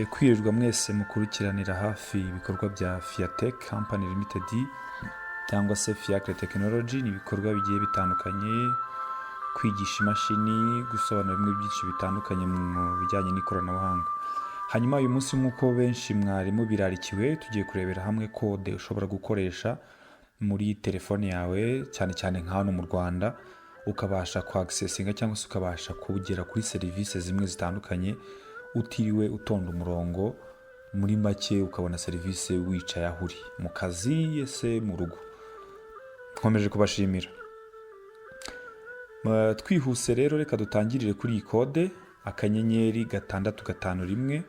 kwirirwa mwese mukurikiranira hafi ibikorwa bya Fiatech Company Limited cyangwa se Fiacre Technology. Ni ibikorwa bigiye bitandukanye, kwigisha imashini, gusobanura bimwe byinshi bitandukanye mu bijyanye n'ikoranabuhanga. Hanyuma uyu munsi nk'uko benshi mwarimu birarikiwe, tugiye kurebera hamwe code ushobora gukoresha muri telefone yawe, cyane cyane nka hano mu Rwanda, ukabasha accessinga cyangwa se ukabasha kugera kuri serivisi zimwe zitandukanye utiriwe utonda umurongo. Muri make ukabona serivisi wicaye aho uri mu kazi ese mu rugo. Twakomeje kubashimira. Twihuse rero, reka dutangirire kuri iyi code *651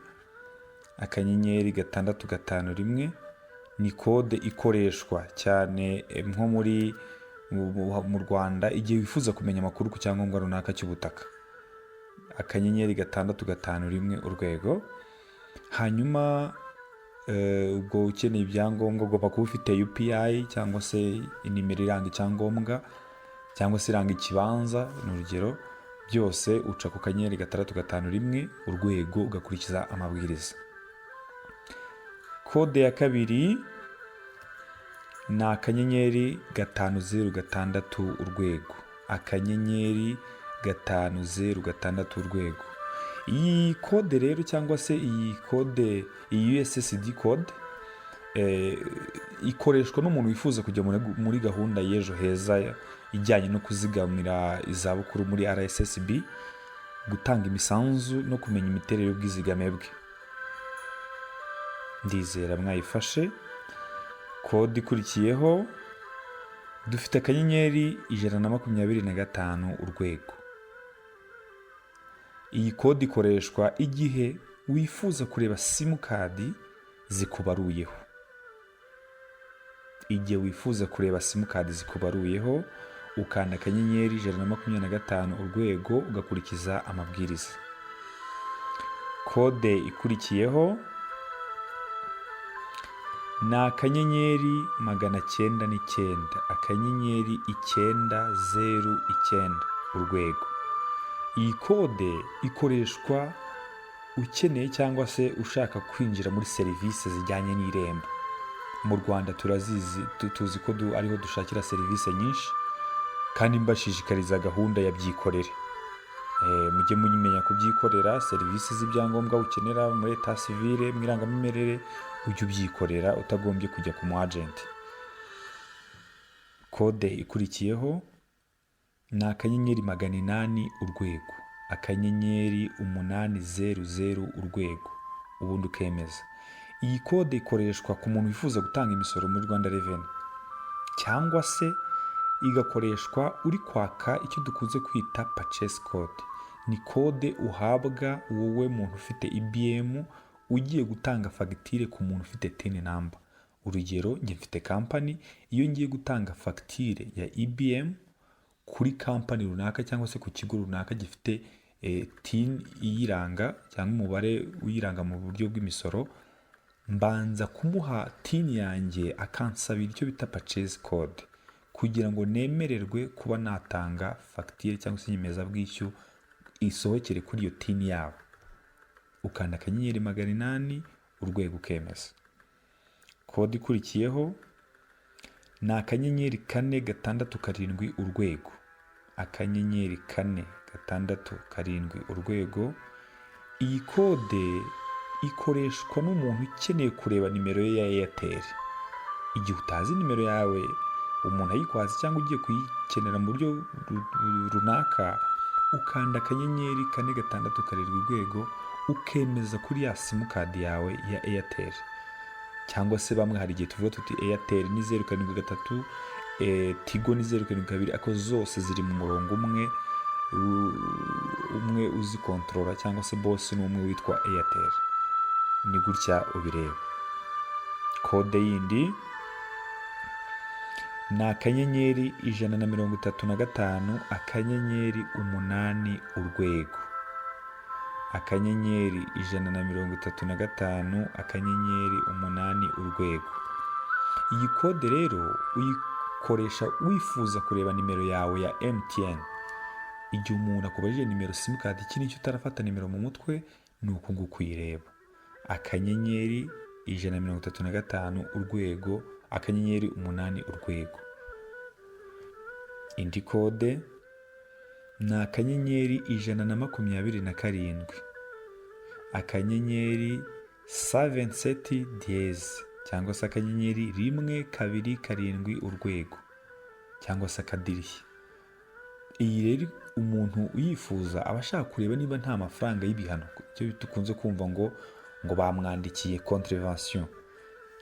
*651. Ni code ikoreshwa cyane nko muri mu Rwanda igihe wifuza kumenya amakuru ku cyangombwa runaka cy'ubutaka. *651 urwego. Hanyuma ubwo ukeneye ibyangombwa ugomba kuba ufite UPI cyangwa se inimero iranga icyangombwa cyangwa se iranga ikibanza, ni urugero. Byose uca ku *651 urwego ugakurikiza amabwiriza. Kode ya kabiri ni *506 urwego. *506 urwego. Iyi kode rero cyangwa se iyi kode, iyi USSD code ikoreshwa n'umuntu wifuza kujya muri gahunda y'ejo heza ijyanye no kuzigamira izabukuru muri RSSB, gutanga imisanzu no kumenya imiterere y'ubwizigame bwe. Ndizera mwayifashe. Kode ikurikiyeho dufite *125 urwego. Iyi kode ikoreshwa igihe wifuza kureba simukadi zikubaruyeho. Igihe wifuza kureba simukadi zikubaruyeho ukanda *125 urwego ugakurikiza amabwiriza. Kode ikurikiyeho ni *909 urwego. Iyi kode ikoreshwa ukeneye cyangwa se ushaka kwinjira muri serivisi zijyanye n'irembo. Mu Rwanda tuzi ko ariho dushakira serivisi nyinshi, kandi mbashishikariza gahunda ya byikorere. Mujye mumenya kubyikorera. Serivisi z'ibyangombwa ukenera muri etat civile, mu irangamimerere, ujye ubyikorera utagombye kujya ku mu agent. Kode ikurikiyeho ni *800 urwego. *800 urwego, ubundi ukemeza. Iyi kode ikoreshwa ku muntu wifuza gutanga imisoro muri Rwanda Revenue, cyangwa se igakoreshwa uri kwaka icyo dukunze kwita purchase code. Ni kode uhabwa wowe muntu ufite IBM ugiye gutanga fagitire ku muntu ufite TIN number. Urugero, njye mfite company, iyo ngiye gutanga fagitire ya IBM kuri company runaka cyangwa se ku kigo runaka gifite TIN iyiranga cyangwa umubare uyiranga mu buryo bw'imisoro, mbanza kumuha TIN yanjye akansabira icyo bita purchase code kugira ngo nemererwe kuba natanga fagitire cyangwa se inyemezabwishyu isohokere kuri iyo TIN yabo. Ukanda *800 urwego ukemeza. Kode ikurikiyeho ni *467 urwego. *467 urwego. Iyi kode ikoreshwa n'umuntu ukeneye kureba nimero ye ya Airtel. Igihe utazi nimero yawe, umuntu ayikwaza cyangwa ugiye kuyikenera mu buryo runaka, ukanda *467 urwego ukemeza kuri ya simukadi yawe ya Airtel. Cyangwa se bamwe hari igihe tuvuga tuti Airtel ni 073, Tigo ni 072, ako zose ziri mu murongo umwe uzi kontrola, cyangwa se boss ni umwe witwa Airtel. Ni gutya ubireba. Kode yindi ni *135 8 urwego. *135 8 urwego. Iyi kode rero uyikoresha wifuza kureba nimero yawe ya MTN. Igihe umuntu akubajije nimero simukadi, iki nicyo utarafata nimero mu mutwe, ni uku nguku uyireba. akanyenyeri 135 urwego, akanyenyeri 8 urwego. Indi kode ni akanyenyeri 127, akanyenyeri 77 dièse cyangwa se akanyenyeri 127 urwego cyangwa se akadirishya. Iyi rero umuntu uyifuza aba ashaka kureba niba nta mafaranga y'ibihano, icyo dukunze kumva ngo bamwandikiye contravention.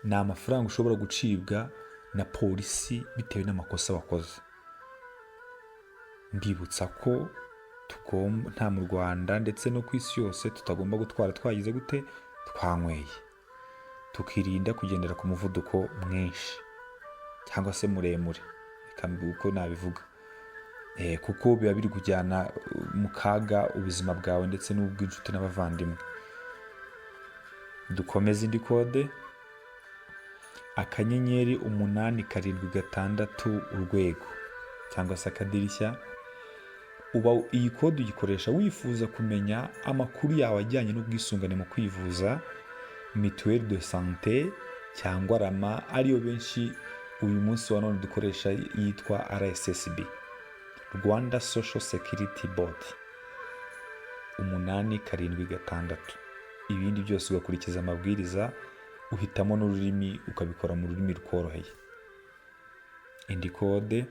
Ni amafaranga ushobora gucibwa na polisi bitewe n'amakosa wakoze. Mbibutsa ko nta mu Rwanda ndetse no ku isi yose tutagomba gutwara twagize gute, twanyweye. Tukirinda kugendera ku muvuduko mwinshi cyangwa se muremure, uko nabivuga, kuko biba biri kujyana mu kaga ubuzima bwawe ndetse n'ubw'inshuti n'abavandimwe. Dukomeze indi kode, akanyenyeri 876 urwego cyangwa se akadirishya. Iyi kode uyikoresha wifuza kumenya amakuru yawe ajyanye n'ubwisungane mu kwivuza, mituelle de santé cyangwa rama, ariyo benshi uyu munsi wa none dukoresha yitwa RSSB, Rwanda Social Security Board, 876. Ibindi byose ugakurikiza amabwiriza, uhitamo n'ururimi ukabikora mu rurimi rukoroheye. Indi kode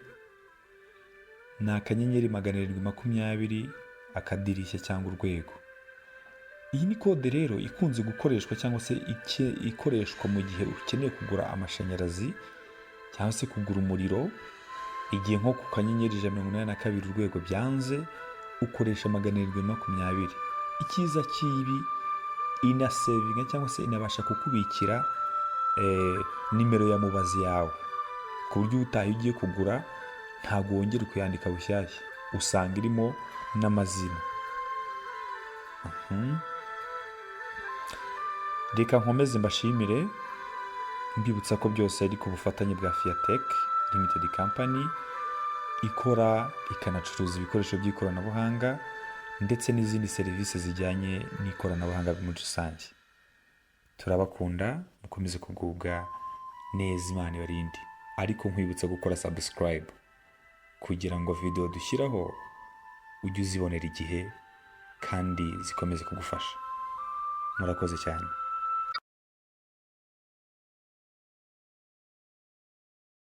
ni akanyenyeri 720 akadirishya cyangwa urwego. Iyi ni kode rero ikunze gukoreshwa cyangwa se ikoreshwa mu gihe ukeneye kugura amashanyarazi cyangwa se kugura umuriro. Igihe nko ku kanyenyeri 182 urwego byanze, ukoresha 720. Icyiza cy'ibi, inasevinga cyangwa se inabasha kukubikira nimero ya mubazi yawe, ku buryo utaha ugiye kugura ntabwo wongera kuyandika bushyashya, usanga irimo n'amazina. Reka nkomeze mbashimire, mbibutsa ko byose ari ku bufatanye bwa Fiatech Limited Company, ikora ikanacuruza ibikoresho by'ikoranabuhanga ndetse n'izindi serivisi zijyanye n'ikoranabuhanga muri rusange. Turabakunda, mukomeze kugubwa neza, Imana ibarinde. Ariko nkwibutsa gukora subscribe kugira ngo video dushyiraho ujye uzibonera igihe kandi zikomeze kugufasha. Murakoze cyane.